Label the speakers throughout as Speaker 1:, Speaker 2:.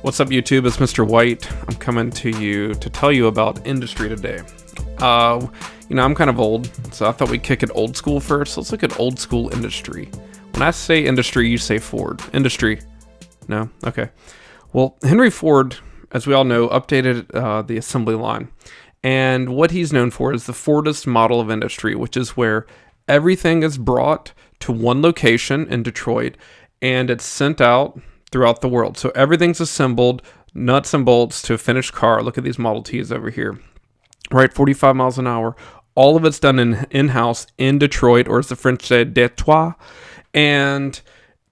Speaker 1: What's up, YouTube? It's Mr. White. I'm coming to you to tell you about industry today. I'm kind of old, so I thought we'd kick it old school first. Let's look at old school industry. When I say industry, you say Ford. Industry. No? Okay. Well, Henry Ford, as we all know, updated the assembly line. And what he's known for is the Fordist model of industry, which is where everything is brought to one location in Detroit and it's sent out throughout the world. So everything's assembled, nuts and bolts to a finished car. Look at these Model Ts over here, right? 45 miles an hour. All of it's done in-house in Detroit, or as the French say, Detroit. And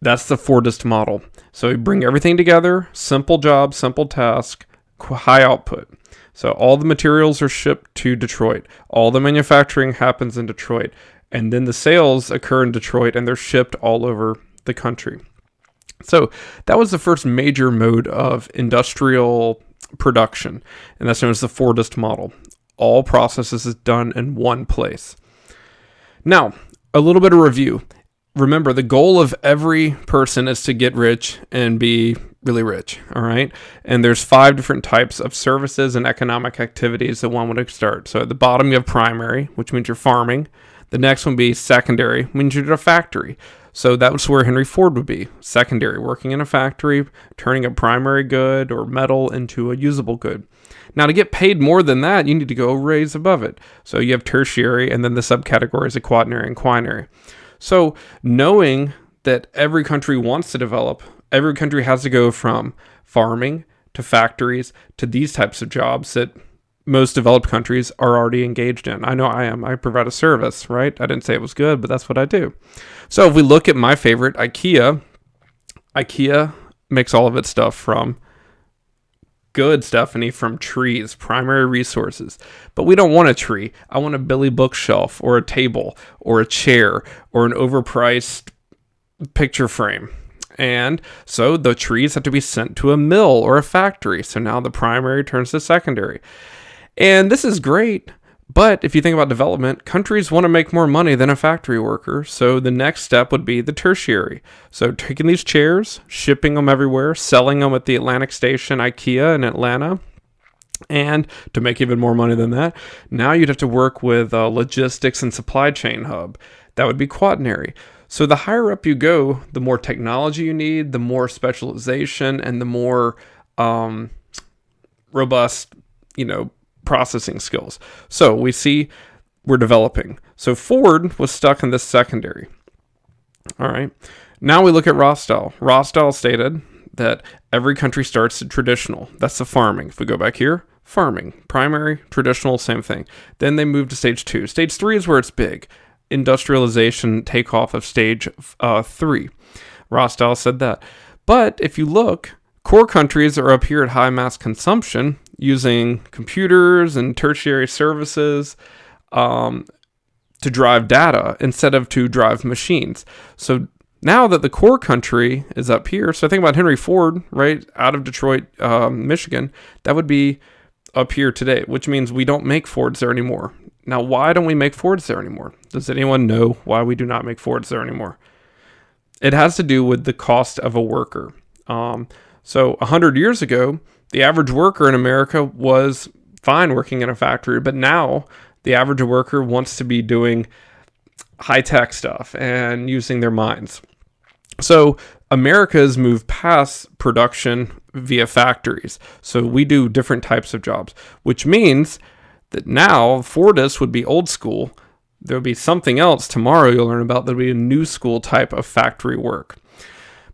Speaker 1: that's the Fordist model. So you bring everything together, simple job, simple task, high output. So all the materials are shipped to Detroit. All the manufacturing happens in Detroit. And then the sales occur in Detroit and they're shipped all over the country. So that was the first major mode of industrial production, and that's known as the Fordist model. All processes is done in one place. Now, a little bit of review. Remember, the goal of every person is to get rich and be really rich, all right? And there's 5 different types of services and economic activities that one would start. So at the bottom, you have primary, which means you're farming. The next one would be secondary, means you're at a factory. So that's where Henry Ford would be. Secondary, working in a factory, turning a primary good or metal into a usable good. Now, to get paid more than that, you need to go raise above it. So you have tertiary, and then the subcategories of quaternary and quinary. So knowing that every country wants to develop, every country has to go from farming to factories to these types of jobs that most developed countries are already engaged in. I know I am. I provide a service, right? I didn't say it was good, but that's what I do. So if we look at my favorite, IKEA makes all of its stuff from from trees, primary resources. But we don't want a tree. I want a Billy bookshelf or a table or a chair or an overpriced picture frame. And so the trees have to be sent to a mill or a factory. So now the primary turns to secondary. And this is great, but if you think about development, countries want to make more money than a factory worker, so the next step would be the tertiary. So taking these chairs, shipping them everywhere, selling them at the Atlantic Station IKEA in Atlanta, and to make even more money than that, now you'd have to work with a logistics and supply chain hub. That would be quaternary. So the higher up you go, the more technology you need, the more specialization, and the more robust, processing skills. So we see we're developing. So Ford was stuck in this secondary. All right. Now we look at Rostow. Rostow stated that every country starts at traditional. That's the farming. If we go back here, farming, primary, traditional, same thing. Then they move to stage 2. Stage 3 is where it's big. Industrialization, takeoff of stage 3. Rostow said that. But if you look, core countries are up here at high mass consumption using computers and tertiary services to drive data instead of to drive machines. So now that the core country is up here, so think about Henry Ford, right, out of Detroit, Michigan, that would be up here today, which means we don't make Fords there anymore. Now, why don't we make Fords there anymore? Does anyone know why we do not make Fords there anymore? It has to do with the cost of a worker. So 100 years ago, the average worker in America was fine working in a factory, but now the average worker wants to be doing high-tech stuff and using their minds. So America has moved past production via factories. So we do different types of jobs, which means that now Fordist would be old school. There'll be something else tomorrow you'll learn about. There'll be a new school type of factory work.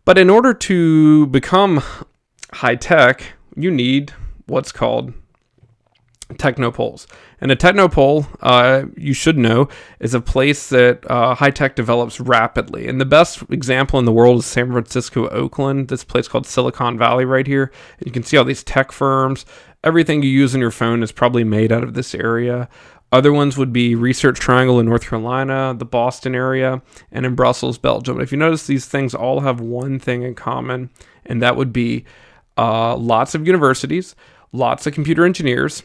Speaker 1: But in order to become high-tech, you need what's called Technopoles. And a Technopole, you should know, is a place that high-tech develops rapidly. And the best example in the world is San Francisco, Oakland, this place called Silicon Valley right here. And you can see all these tech firms. Everything you use on your phone is probably made out of this area. Other ones would be Research Triangle in North Carolina, the Boston area, and in Brussels, Belgium. If you notice, these things all have one thing in common, and that would be lots of universities, lots of computer engineers,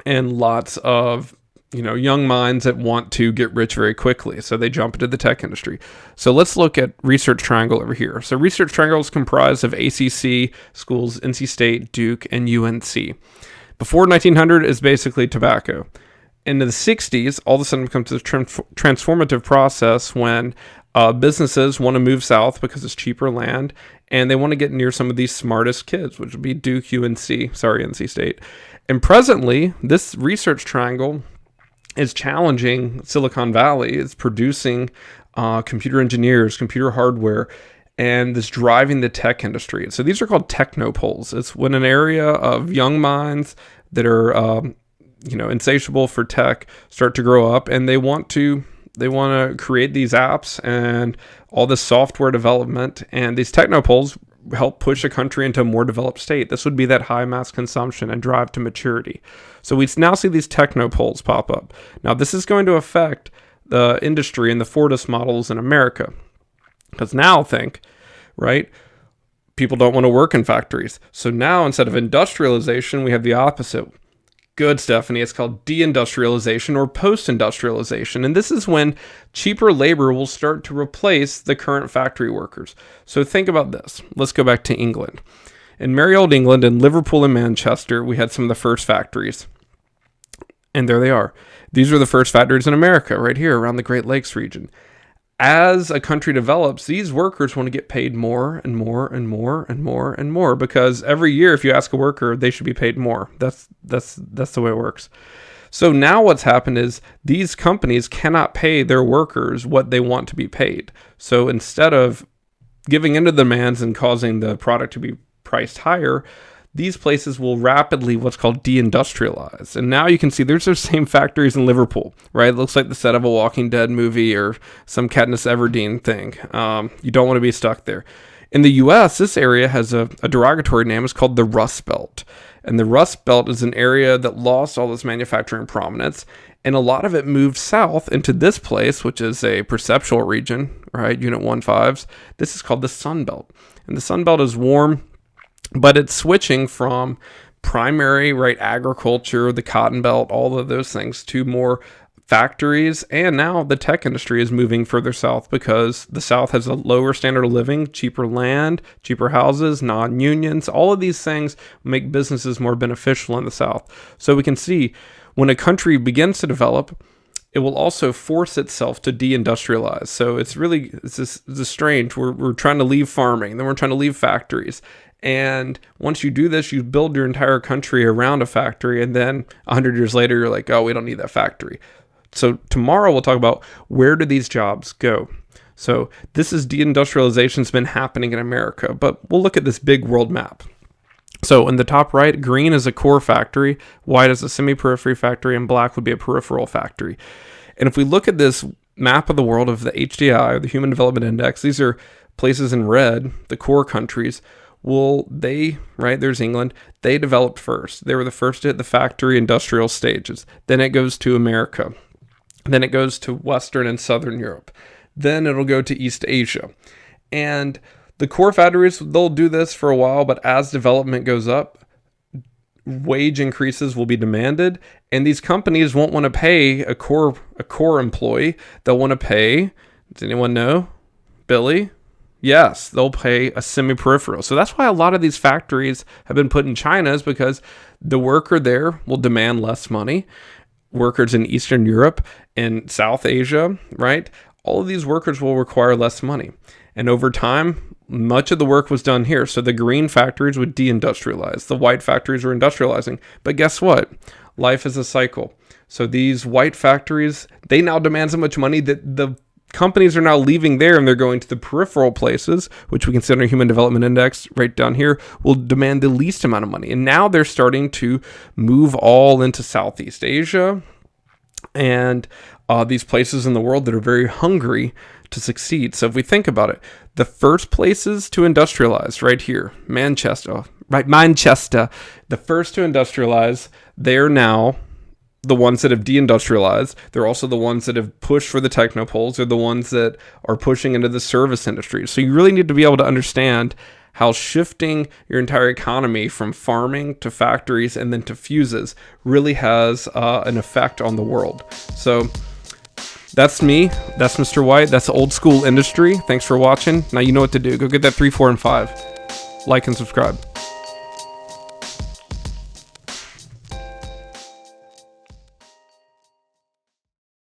Speaker 1: and lots of young minds that want to get rich very quickly. So they jump into the tech industry. So let's look at Research Triangle over here. So Research Triangle is comprised of ACC schools, NC State, Duke, and UNC. Before 1900 is basically tobacco. In the 60s, all of a sudden becomes a transformative process when businesses want to move south because it's cheaper land, and they want to get near some of these smartest kids, which would be Duke, NC State. And presently, this Research Triangle is challenging Silicon Valley. It's producing computer engineers, computer hardware, and this driving the tech industry. So these are called technopoles. It's when an area of young minds that are insatiable for tech start to grow up, and they want to create these apps and all this software development, and these technopoles help push a country into a more developed state. This would be that high mass consumption and drive to maturity. So we now see these technopoles pop up. Now this is going to affect the industry and the Fordist models in America. Because now think, right, people don't want to work in factories. So now instead of industrialization, we have the opposite. Good, Stephanie. It's called deindustrialization or post-industrialization. And this is when cheaper labor will start to replace the current factory workers. So think about this. Let's go back to England. In merry old England, in Liverpool and Manchester, we had some of the first factories. And there they are. These are the first factories in America, right here around the Great Lakes region. As a country develops, these workers want to get paid more and more and more and more and more, because every year, if you ask a worker, they should be paid more. That's the way it works. So now what's happened is these companies cannot pay their workers what they want to be paid. So instead of giving into demands and causing the product to be priced higher, these places will rapidly what's called deindustrialize. And now you can see there's those same factories in Liverpool, right? It looks like the set of a Walking Dead movie or some Katniss Everdeen thing. You don't want to be stuck there. In the US, this area has a derogatory name. It's called the Rust Belt. And the Rust Belt is an area that lost all this manufacturing prominence. And a lot of it moved south into this place, which is a perceptual region, right? Unit 1.5s. This is called the Sun Belt. And the Sun Belt is warm, but it's switching from primary, right, agriculture, the cotton belt, all of those things, to more factories. And now the tech industry is moving further south because the South has a lower standard of living, cheaper land, cheaper houses, non-unions. All of these things make businesses more beneficial in the South. So we can see when a country begins to develop, it will also force itself to deindustrialize. So it's this strange. We're trying to leave farming, then we're trying to leave factories. And once you do this, you build your entire country around a factory. And then 100 years later, you're like, oh, we don't need that factory. So tomorrow we'll talk about where do these jobs go. So this is deindustrialization has been happening in America, but we'll look at this big world map. So in the top right, green is a core factory, white is a semi-periphery factory, and black would be a peripheral factory. And if we look at this map of the world of the HDI, or the Human Development Index, these are places in red, the core countries. Well, there's England, they developed first. They were the first to hit the factory industrial stages. Then it goes to America. Then it goes to Western and Southern Europe. Then it'll go to East Asia. And the core factories, they'll do this for a while, but as development goes up, wage increases will be demanded, and these companies won't want to pay a core employee. They'll want to pay, does anyone know? Billy? Yes, they'll pay a semi-peripheral. So that's why a lot of these factories have been put in China, is because the worker there will demand less money. Workers in Eastern Europe and South Asia, right? All of these workers will require less money. And over time, much of the work was done here. So the green factories would deindustrialize. The white factories were industrializing. But guess what? Life is a cycle. So these white factories, they now demand so much money that the companies are now leaving there and they're going to the peripheral places, which we consider a Human Development Index right down here, will demand the least amount of money. And now they're starting to move all into Southeast Asia and these places in the world that are very hungry to succeed. So if we think about it, the first places to industrialize right here, Manchester, the first to industrialize, they're now the ones that have deindustrialized. They're also the ones that have pushed for the technopoles. They're the ones that are pushing into the service industry. So you really need to be able to understand how shifting your entire economy from farming to factories and then to fuses really has an effect on the world. So that's me. That's Mr. White. That's old school industry. Thanks for watching. Now you know what to do. Go get that 3, 4, and 5. Like and subscribe.